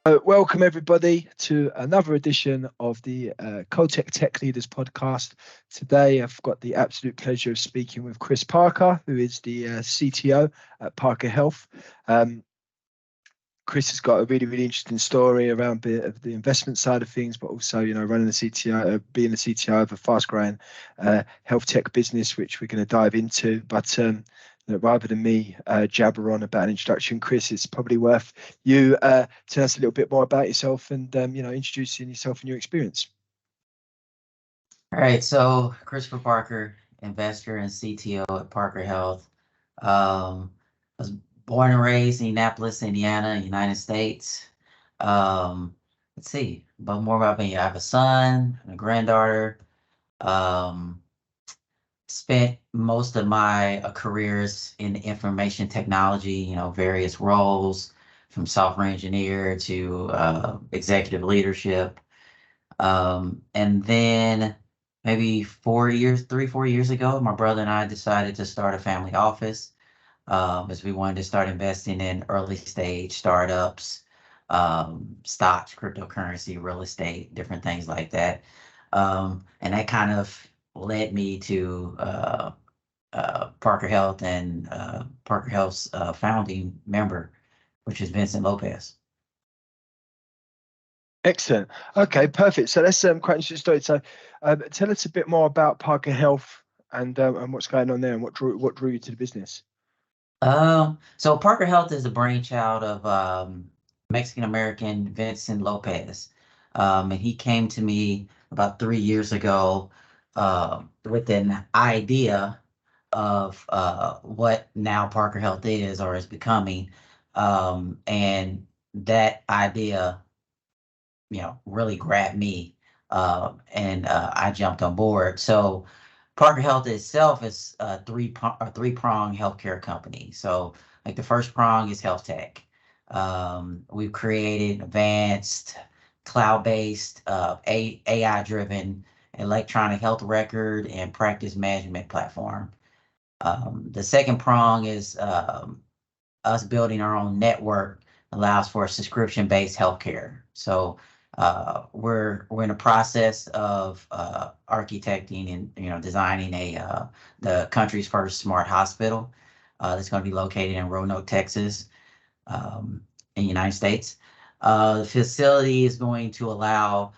Welcome everybody to another edition of the Coltech Tech Leaders podcast. Today I've got the absolute pleasure of speaking with Chris Parker, who is the CTO at Parker Health. Chris has got a really interesting story around the investment side of things, but also, running the CTO, being the CTO of a fast-growing health tech business, which we're going to dive into. But rather than me jabber on about an introduction, Chris, it's probably worth you telling us a little bit more about yourself and introducing yourself and your experience. All right, so Christopher Parker, investor and CTO at Parker Health. I was born and raised in Indianapolis, Indiana, United States. Let's see, but more about me. I have a son and a granddaughter. Spent most of my careers in information technology, various roles from software engineer to executive leadership. And then maybe 4 years ago, my brother and I decided to start a family office as we wanted to start investing in early stage startups, stocks, cryptocurrency, real estate, different things like that. And that kind of led me to Parker Health and Parker Health's founding member, which is Vincent Lopez. Excellent. Okay, perfect. So that's quite interesting story. So tell us a bit more about Parker Health and what's going on there and what drew you to the business. So Parker Health is the brainchild of Mexican American Vincent Lopez. And he came to me about 3 years ago with an idea of what now Parker Health is or is becoming. And that idea, really grabbed me, and I jumped on board. So Parker Health itself is a three-prong healthcare company. So like the first prong is health tech. We've created advanced cloud-based AI-driven electronic health record and practice management platform. The second prong is us building our own network allows for subscription-based healthcare. So we're in the process of architecting and designing the country's first smart hospital that's going to be located in Roanoke, Texas, in the United States. The facility is going to allow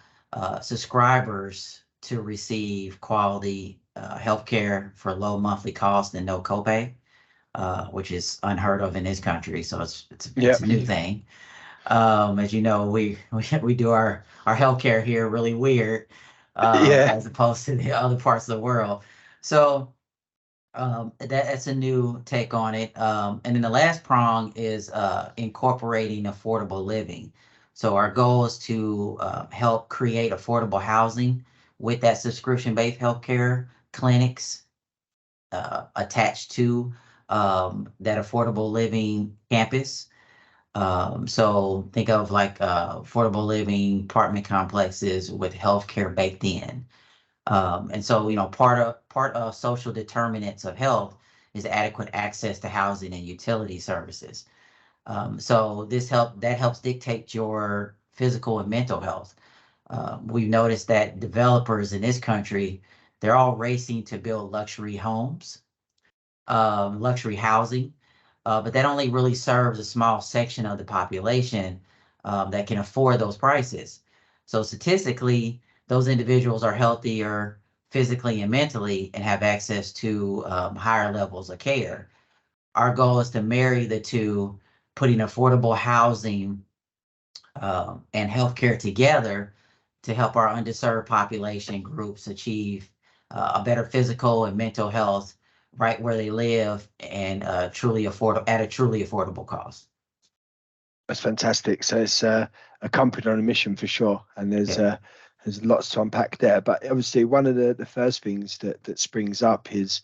subscribers to receive quality healthcare for low monthly cost and no copay, which is unheard of in this country. So it's a new thing. As you know, we do our healthcare here really weird, as opposed to the other parts of the world. So that's a new take on it. And then the last prong is incorporating affordable living. So our goal is to help create affordable housing with that subscription-based healthcare clinics attached to that affordable living campus. So think of like affordable living apartment complexes with healthcare baked in. And so, part of social determinants of health is adequate access to housing and utility services. So that helps dictate your physical and mental health. We've noticed that developers in this country, they're all racing to build luxury homes, luxury housing. But that only really serves a small section of the population that can afford those prices. So statistically, those individuals are healthier physically and mentally and have access to higher levels of care. Our goal is to marry the two, putting affordable housing and healthcare together to help our underserved population groups achieve a better physical and mental health right where they live and truly affordable at a truly affordable cost. That's fantastic. So it's a company on a mission for sure, and there's lots to unpack there. But obviously, one of the first things that springs up is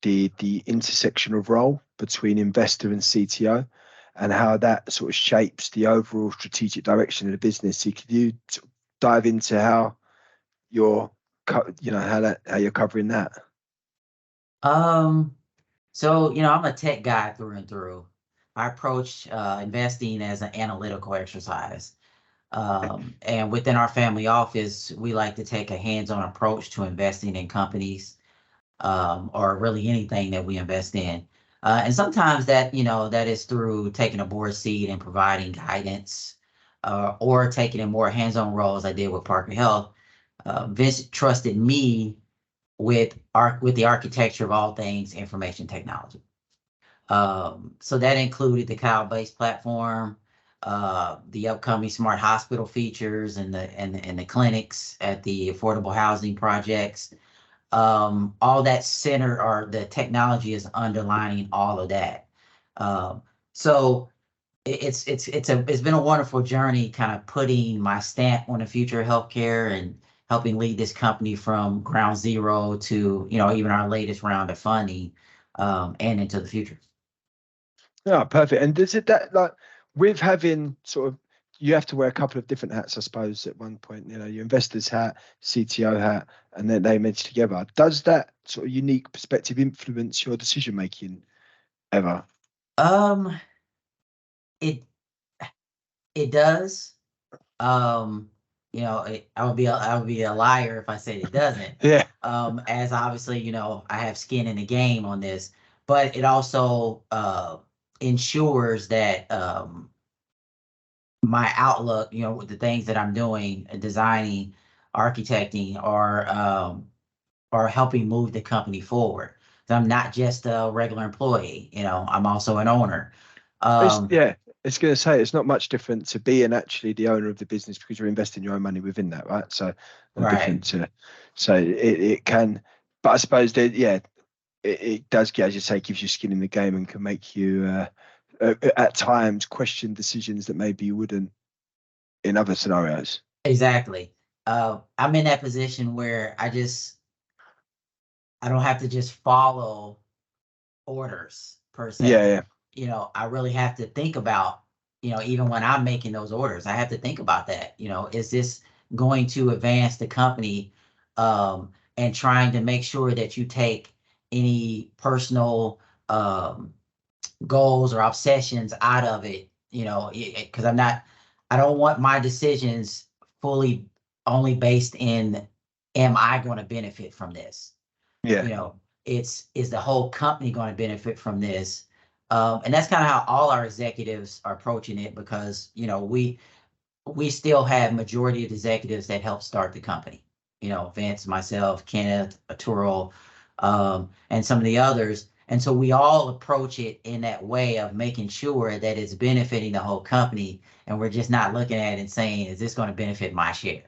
the intersection of role between investor and CTO, and how that sort of shapes the overall strategic direction of the business. So could you dive into how you're covering that? So, I'm a tech guy through and through. I approach investing as an analytical exercise. And within our family office, we like to take a hands-on approach to investing in companies, or really anything that we invest in. And sometimes that, that is through taking a board seat and providing guidance, or taking a more hands-on role as I did with Parker Health. Vince trusted me with the architecture of all things information technology. So that included the cloud-based platform, the upcoming smart hospital features, and the clinics at the affordable housing projects. All that center, or the technology is underlining all of that. So it's been a wonderful journey, kind of putting my stamp on the future of healthcare and helping lead this company from ground zero to, even our latest round of funding, and into the future. Yeah, perfect. And does it that like with having sort of you have to wear a couple of different hats, I suppose, at one point, your investor's hat, CTO hat, and then they merge together. Does that sort of unique perspective influence your decision making ever? Um, it it does. Um, I would be a liar if I said it doesn't. Yeah. As obviously, I have skin in the game on this, but it also ensures that my outlook, with the things that I'm doing, designing, architecting, are helping move the company forward. So I'm not just a regular employee, I'm also an owner. Um, Yeah, it's going to say it's not much different to being actually the owner of the business because you're investing your own money within that, right? So no right. different to, so it can, but I suppose that, yeah, it does get, as you say, gives you skin in the game and can make you at times question decisions that maybe you wouldn't in other scenarios. Exactly. I'm in that position where I don't have to just follow orders per Yeah, se. yeah, I really have to think about, even when I'm making those orders, I have to think about that. Is this going to advance the company? And trying to make sure that you take any personal goals or obsessions out of it, because I don't want my decisions fully only based in, am I going to benefit from this? yeah, you know, is the whole company going to benefit from this? And that's kind of how all our executives are approaching it, because we still have majority of executives that helped start the company. Vince, myself, Kenneth, Arturo, and some of the others. And so we all approach it in that way of making sure that it's benefiting the whole company, and we're just not looking at it and saying, is this going to benefit my share?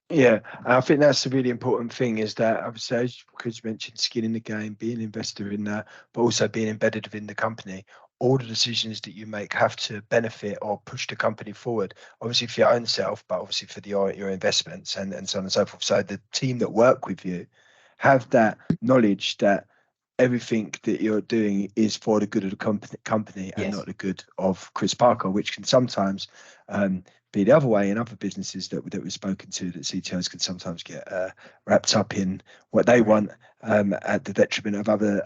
yeah. And I think that's the really important thing is that I would say, because you mentioned skin in the game, being an investor in that, but also being embedded within the company. All the decisions that you make have to benefit or push the company forward. Obviously for your own self, but obviously for your investments and so on and so forth. So the team that work with you have that knowledge that everything that you're doing is for the good of the company and not Yes, the good of Chris Parker, which can sometimes be the other way in other businesses that we've spoken to, that CTOs can sometimes get wrapped up in what they right. want at the detriment of other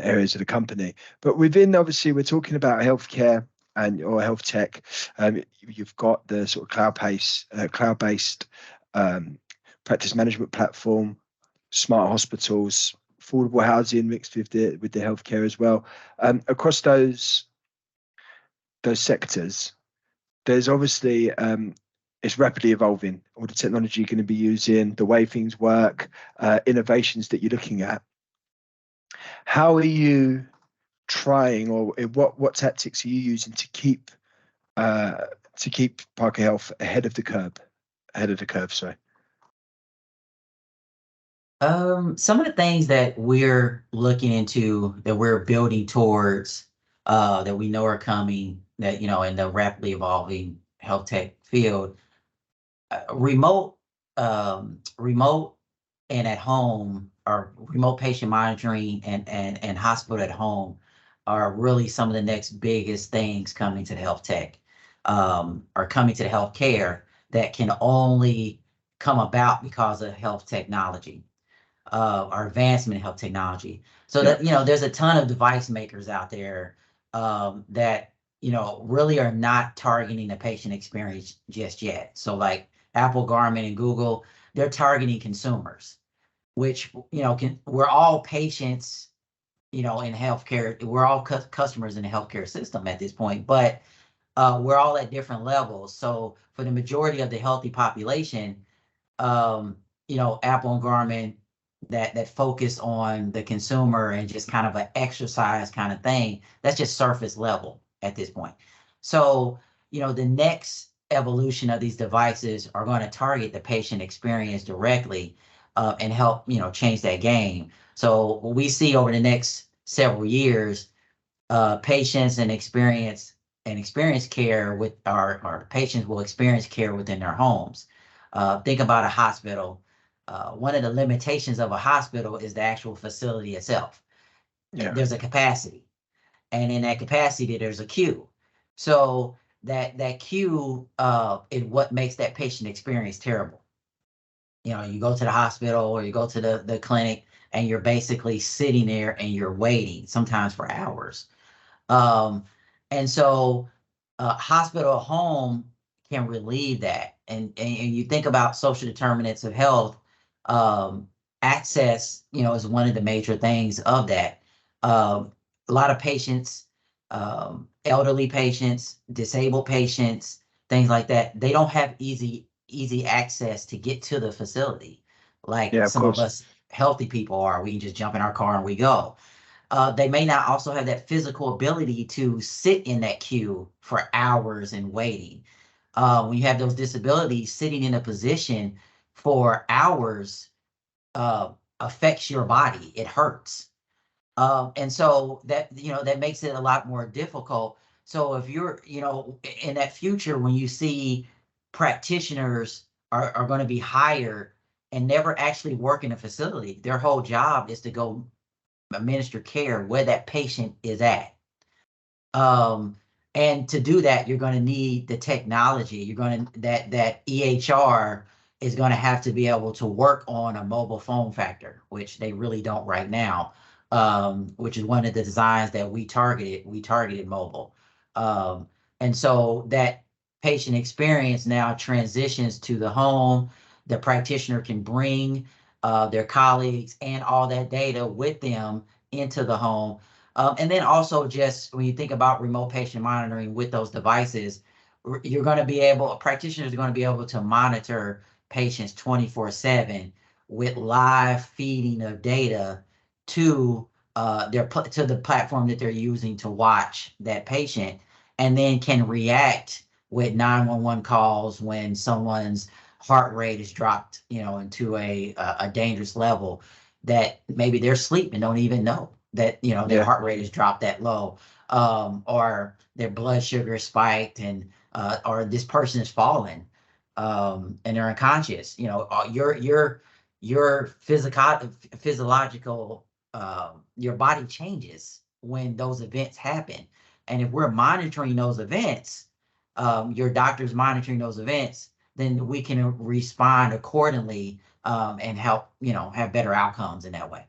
areas of the company. But within, obviously, we're talking about healthcare or health tech. You've got the sort of cloud-based practice management platform, smart hospitals, affordable housing mixed with the healthcare as well. Across those sectors, there's obviously it's rapidly evolving. All the technology you're going to be using, the way things work, innovations that you're looking at. How are you trying, or what tactics are you using uh, to keep Parker Health ahead of the curve? Ahead of the curve, sorry. Some of the things that we're looking into, that we're building towards, that we know are coming, that, in the rapidly evolving health tech field, remote and at home, or remote patient monitoring and hospital at home, are really some of the next biggest things coming to the health tech, or coming to the healthcare, that can only come about because of health technology, our advancement in health technology. So Yeah, that, there's a ton of device makers out there, that really are not targeting the patient experience just yet. So like Apple, Garmin, and Google, they're targeting consumers, which, we're all patients, in healthcare. We're all customers in the healthcare system at this point, but we're all at different levels. So for the majority of the healthy population, Apple and Garmin that focus on the consumer and just kind of an exercise kind of thing, that's just surface level at this point. So, the next evolution of these devices are going to target the patient experience directly, and help, change that game. So what we see over the next several years, patients experience care with our patients will experience care within their homes. Think about a hospital. One of the limitations of a hospital is the actual facility itself. Yeah. There's a capacity, and in that capacity, there's a queue. So that queue is what makes that patient experience terrible. You go to the hospital or you go to the clinic, and you're basically sitting there and you're waiting, sometimes for hours. Um, and so hospital home can relieve that. And you think about social determinants of health, access, is one of the major things of that. A lot of patients, elderly patients, disabled patients, things like that, they don't have easy access to get to the facility like Yeah, of some of course. us healthy people are. We can just jump in our car and we go. They may not also have that physical ability to sit in that queue for hours and waiting. When you have those disabilities, sitting in a position for hours affects your body. It hurts. And so that makes it a lot more difficult. So if you're, in that future, when you see practitioners are going to be hired and never actually work in a facility, their whole job is to go administer care where that patient is at. Um, and to do that, you're going to need the technology. You're going to that EHR is going to have to be able to work on a mobile phone factor, which they really don't right now. Which is one of the designs that we targeted. We targeted mobile, and so that patient experience now transitions to the home. The practitioner can bring their colleagues and all that data with them into the home. And then also just when you think about remote patient monitoring with those devices, you're going to be able, practitioners are going to be able to monitor patients 24/7 with live feeding of data to to the platform that they're using to watch that patient, and then can react with 911 calls when someone's heart rate is dropped, into a dangerous level that maybe they're asleep and don't even know that, their Yeah. heart rate is dropped that low, or their blood sugar is spiked, and or this person is falling, and they're unconscious. Your physiological, your body changes when those events happen. And if we're monitoring those events, your doctor's monitoring those events, then we can respond accordingly, and help, have better outcomes in that way.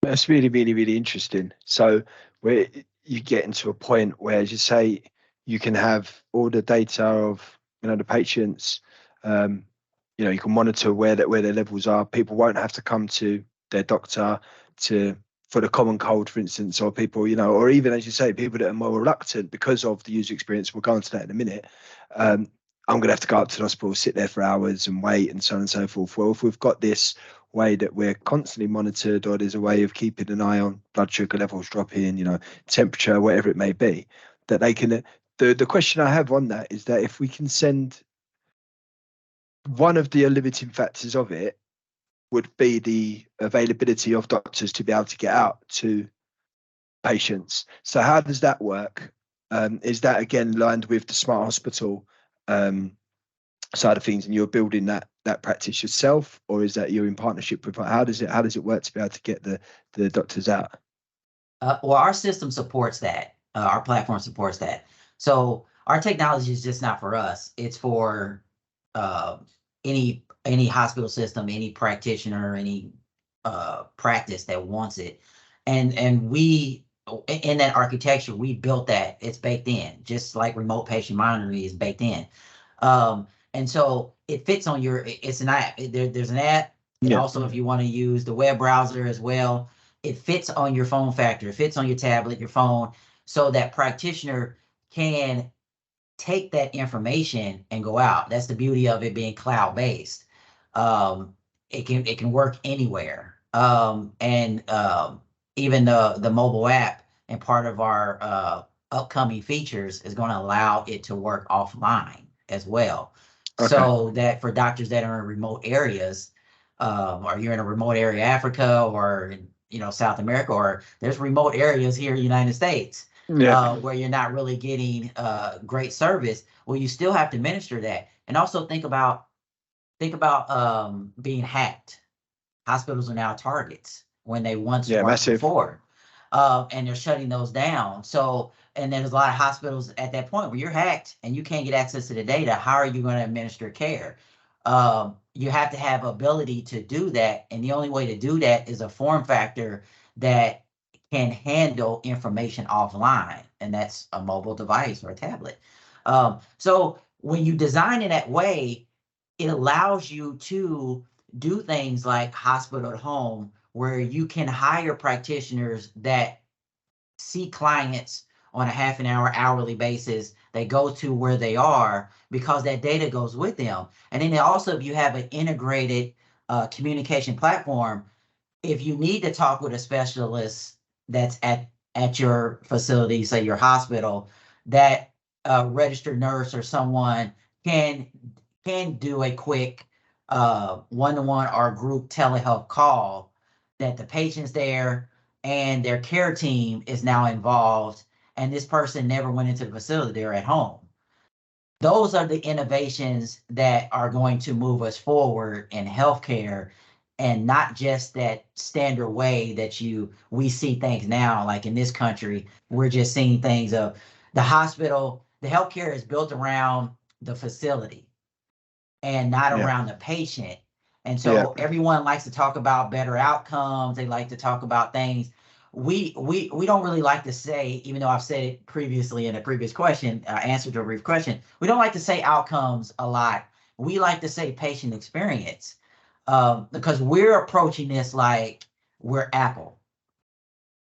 That's really, really, really interesting. So where you get into a point where, as you say, you can have all the data of, the patients. Um, you can monitor where their levels are. People won't have to come to their doctor to for the common cold, for instance, or people, or even, as you say, people that are more reluctant because of the user experience. We'll go into that in a minute. I'm going to have to go up to the hospital, sit there for hours and wait, and so on and so forth. Well, if we've got this way that we're constantly monitored, or there's a way of keeping an eye on blood sugar levels dropping, temperature, whatever it may be, that they can. The question I have on that is that if we can send, one of the limiting factors of it would be the availability of doctors to be able to get out to patients. So how does that work? Is that again lined with the smart hospital side of things, and you're building that practice yourself, or is that you're in partnership with? How does it work to be able to get the doctors out? Well, our system supports that. Our platform supports that. So our technology is just not for us. It's for uh, any hospital system, any practitioner, any practice that wants it. And in that architecture, we built that. It's baked in, just like remote patient monitoring is baked in. Um, and so it fits on your, it's an app. There's an app. And Yeah. also, if you want to use the web browser as well, it fits on your phone factor. It fits on your tablet, your phone, so that practitioner can take that information and go out. That's the beauty of it being cloud-based. Um, it can work anywhere. And even the mobile app and part of our upcoming features is going to allow it to work offline as well. Okay. So that for doctors that are in remote areas, or you're in a remote area, Africa, or South America, or there's remote areas here in the United States Yeah. where you're not really getting great service. Well, you still have to administer that, and also think about being hacked. Hospitals are now targets when they once Yeah. weren't Massive. before, and they're shutting those down. So, and there's a lot of hospitals at that point where you're hacked and you can't get access to the data. How are you going to administer care? You have to have ability to do that, and the only way to do that is a form factor that can handle information offline, and that's a mobile device or a tablet. So when you design it that way, it allows you to do things like hospital at home, where you can hire practitioners that see clients on a half an hour, hourly basis. They go to where they are because that data goes with them. And then also, if you have an integrated communication platform, if you need to talk with a specialist that's at your facility, say your hospital, that registered nurse or someone can can do a quick one-to-one or group telehealth call, that the patient's there and their care team is now involved, and this person never went into the facility, they're at home. Those are the innovations that are going to move us forward in healthcare, and not just that standard way that we see things now. Like in this country, we're just seeing things of the hospital. The healthcare is built around the facility and not Yeah. around the patient. And Yeah. so everyone likes to talk about better outcomes. They like to talk about things. We don't really like to say, even though I've said it previously in a previous question, answer to a brief question, we don't like to say outcomes a lot. We like to say patient experience, because we're approaching this like we're Apple.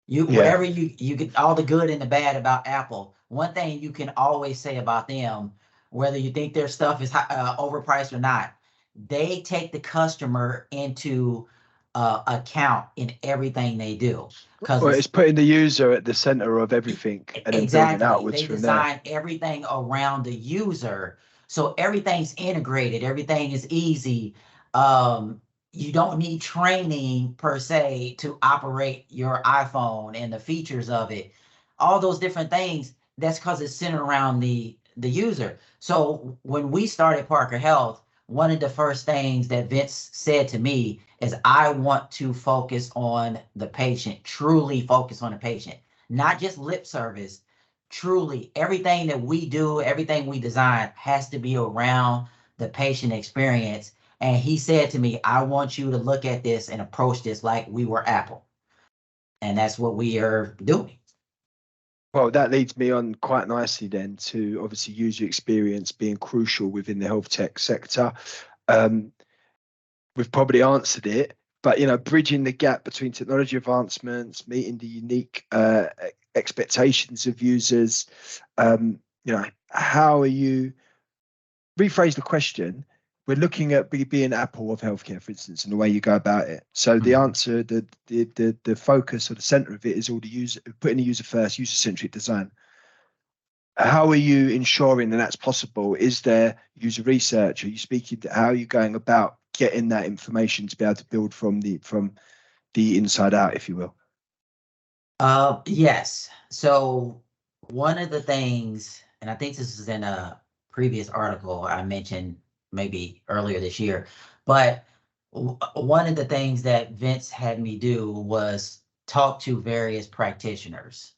Yeah. Whatever you get, all the good and the bad about Apple. One thing you can always say about them, whether you think their stuff is overpriced or not, they take the customer into account in everything they do. Well, Because it's putting the user at the center of everything and then building exactly, outwards they from there. design everything around the user, so everything's integrated, everything is easy. You don't need training per se to operate your iPhone and the features of it, all those different things. That's because it's centered around the user. So when we started Parker Health, one of the first things that Vince said to me is, I want to focus on the patient, truly focus on the patient, not just lip service. Truly, everything that we do, everything we design has to be around the patient experience. And he said to me, I want you to look at this and approach this like we were Apple. And that's what we are doing. Well, that leads me on quite nicely then to obviously user experience being crucial within the health tech sector. Um, we've probably answered it, but bridging the gap between technology advancements, meeting the unique expectations of users. How are you? Rephrase the question. We're looking at being Apple of healthcare, for instance, and the way you go about it. So the Mhm. answer, the focus or the center of it is all the user, putting the user first, user-centric design. How are you ensuring that that's possible? Is there user research? Are you speaking to, how are you going about getting that information to be able to build from the inside out, if you will? Yes. So one of the things, and I think this is in a previous article I mentioned maybe earlier this year, but one of the things that Vince had me do was talk to various practitioners.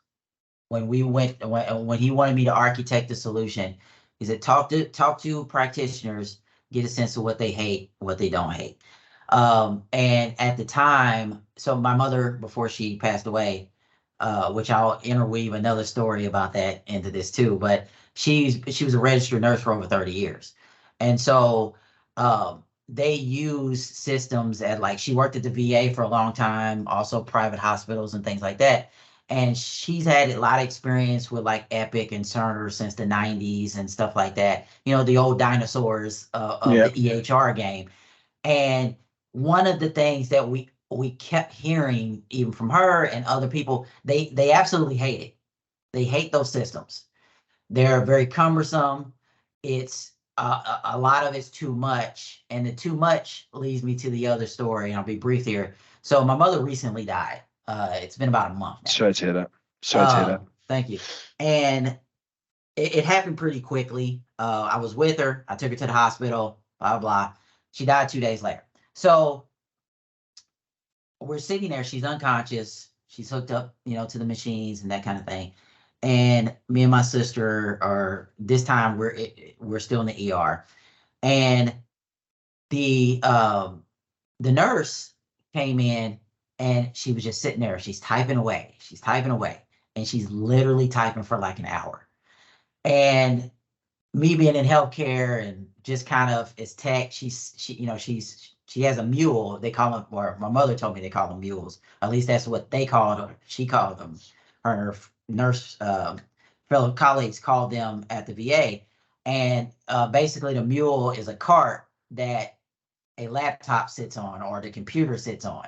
When he wanted me to architect the solution, he said, talk to practitioners, get a sense of what they hate, what they don't hate. And at the time, so my mother, before she passed away, which I'll interweave another story about that into this too. But she was a registered nurse for over 30 years. And so they use systems at, like, she worked at the VA for a long time, also private hospitals and things like that. And she's had a lot of experience with like Epic and Cerner since the 90s and stuff like that. You know, the old dinosaurs of Yeah. the EHR game. And one of the things that we kept hearing, even from her and other people, they absolutely hate it. They hate those systems. They're very cumbersome. It's a lot of it's too much, and the too much leads me to the other story. And I'll be brief here. So my mother recently died. It's been about a month now. Sorry to hear that. Sorry to hear that. Thank you. And it happened pretty quickly. I was with her. I took her to the hospital. Blah blah. She died 2 days later. So we're sitting there. She's unconscious. She's hooked up, to the machines and that kind of thing. And me and my sister are, this time we're still in the ER. And the nurse came in and she was just sitting there. She's typing away. She's typing away. And she's literally typing for like an hour. And me being in healthcare and just kind of as tech, she has a mule. They call them, or my mother told me they call them mules. At least that's what they called her. She called them. Her nurse fellow colleagues called them at the VA. And basically, the mule is a cart that a laptop sits on or the computer sits on,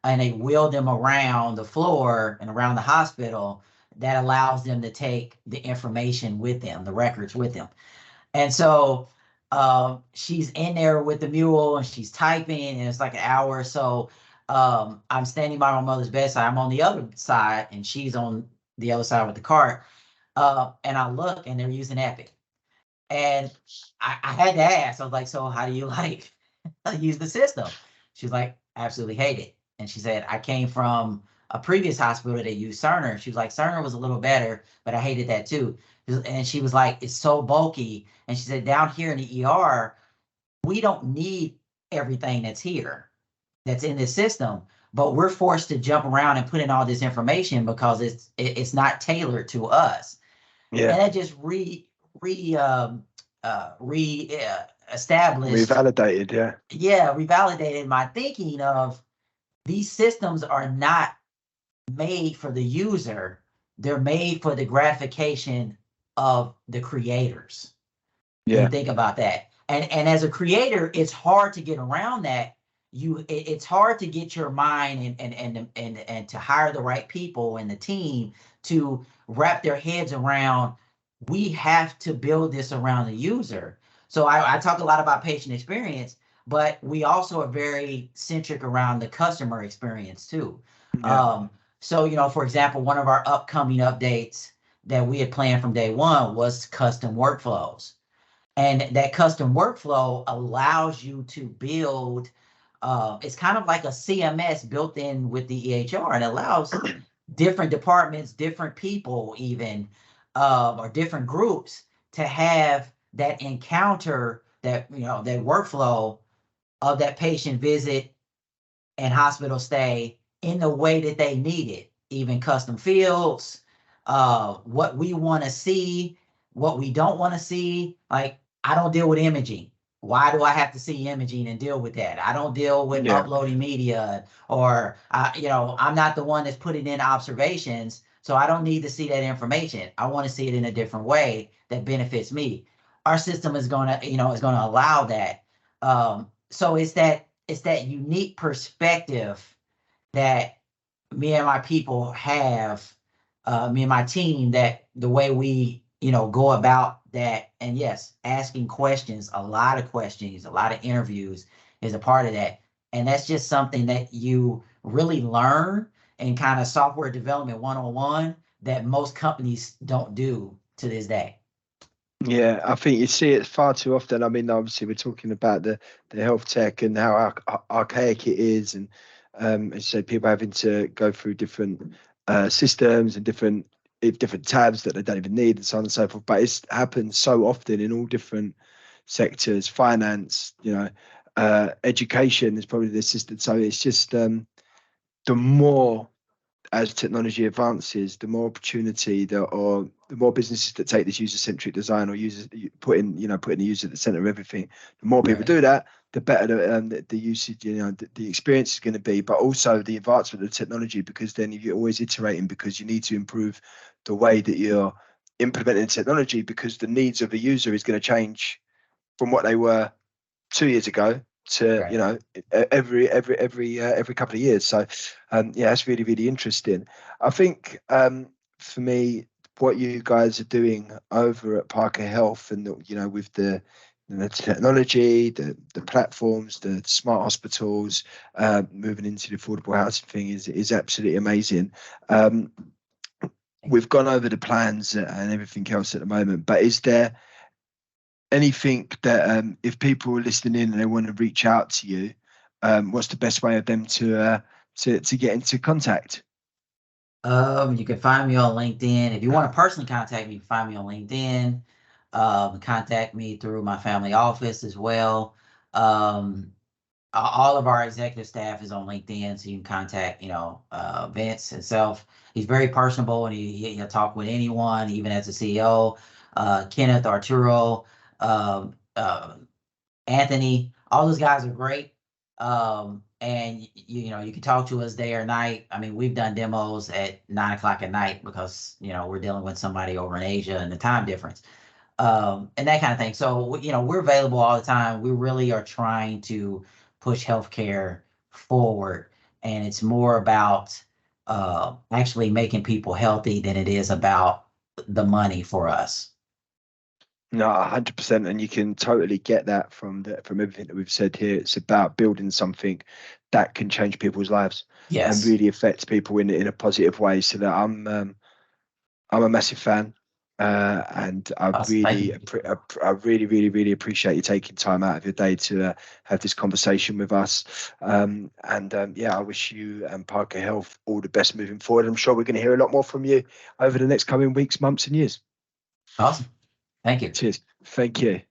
and they wheel them around the floor and around the hospital. That allows them to take the information with them, the records with them. And so she's in there with the mule and she's typing, and it's like an hour or so. I'm standing by my mother's bedside. I'm on the other side and she's on the other side with the cart. And I look and they're using Epic. And I had to ask, I was like, so how do you like use the system? She's like, absolutely hate it. And she said, I came from a previous hospital that used Cerner. She was like, Cerner was a little better, but I hated that too. And she was like, it's so bulky. And she said, down here in the ER, we don't need everything that's here, that's in this system, but we're forced to jump around and put in all this information because it's not tailored to us. Yeah. And that just established, revalidated, revalidated my thinking of these systems are not made for the user. They're made for the gratification of the creators. Yeah. You think about that. And as a creator, it's hard to get around that. It's hard to get your mind and to hire the right people and the team to wrap their heads around. We have to build this around the user. So I talk a lot about patient experience, but we also are very centric around the customer experience too. Yeah. So, for example, one of our upcoming updates that we had planned from day one was custom workflows. And that custom workflow allows you to build, it's kind of like a CMS built in with the EHR, and allows different departments, different people even, or different groups to have that encounter, that, that workflow of that patient visit and hospital stay in the way that they need it, even custom fields, what we want to see, what we don't want to see. Like, I don't deal with imaging. Why do I have to see imaging and deal with that? I don't deal with uploading media, or, I'm not the one that's putting in observations. So I don't need to see that information. I want to see it in a different way that benefits me. Our system is going to, allow that. So it's that unique perspective that me and my people have, me and my team, that the way we, go about that. And yes, asking questions, a lot of interviews is a part of that. And that's just something that you really learn in kind of software development 101 that most companies don't do to this day. Yeah, I think you see it far too often. I mean, obviously, we're talking about the health tech and how archaic it is, and as you say, people having to go through different systems and different tabs that they don't even need, and so on and so forth. But it's happened so often in all different sectors. Finance, education is probably the system. So it's just the more as technology advances, the more opportunity or the more businesses that take this user-centric design or putting the user at the center of everything, the more people Right. do that, the better the usage, the experience is going to be, but also the advancement of the technology, because then you're always iterating, because you need to improve the way that you're implementing technology, because the needs of the user is going to change from what they were 2 years ago to Right. every couple of years. So yeah, that's really, really interesting. I think for me, what you guys are doing over at Parker Health, and with the technology, the platforms, the smart hospitals, moving into the affordable housing thing is absolutely amazing. um, we've gone over the plans and everything else at the moment, but is there anything that if people are listening in and they want to reach out to you, what's the best way of them to get into contact? You can find me on LinkedIn. If you want to personally contact me, you can find me on LinkedIn. Contact me through my family office as well. Um, all of our executive staff is on LinkedIn, so you can contact, Vince himself. He's very personable, and he'll talk with anyone, even as a CEO. Kenneth, Arturo, um, uh, Anthony, all those guys are great. And you can talk to us day or night. I mean, we've done demos at 9 o'clock at night because we're dealing with somebody over in Asia and the time difference, and that kind of thing. So we're available all the time. We really are trying to push healthcare forward, and it's more about actually making people healthy than it is about the money for us. No, 100%, and you can totally get that from everything that we've said here. It's about building something that can change people's lives and Yes. really affect people in a positive way. So that I'm a massive fan, and Awesome. Thank you. I really, really, really appreciate you taking time out of your day to have this conversation with us. And yeah, I wish you and Parker Health all the best moving forward. I'm sure we're going to hear a lot more from you over the next coming weeks, months, and years. Awesome. Thank you. Cheers. Thank you.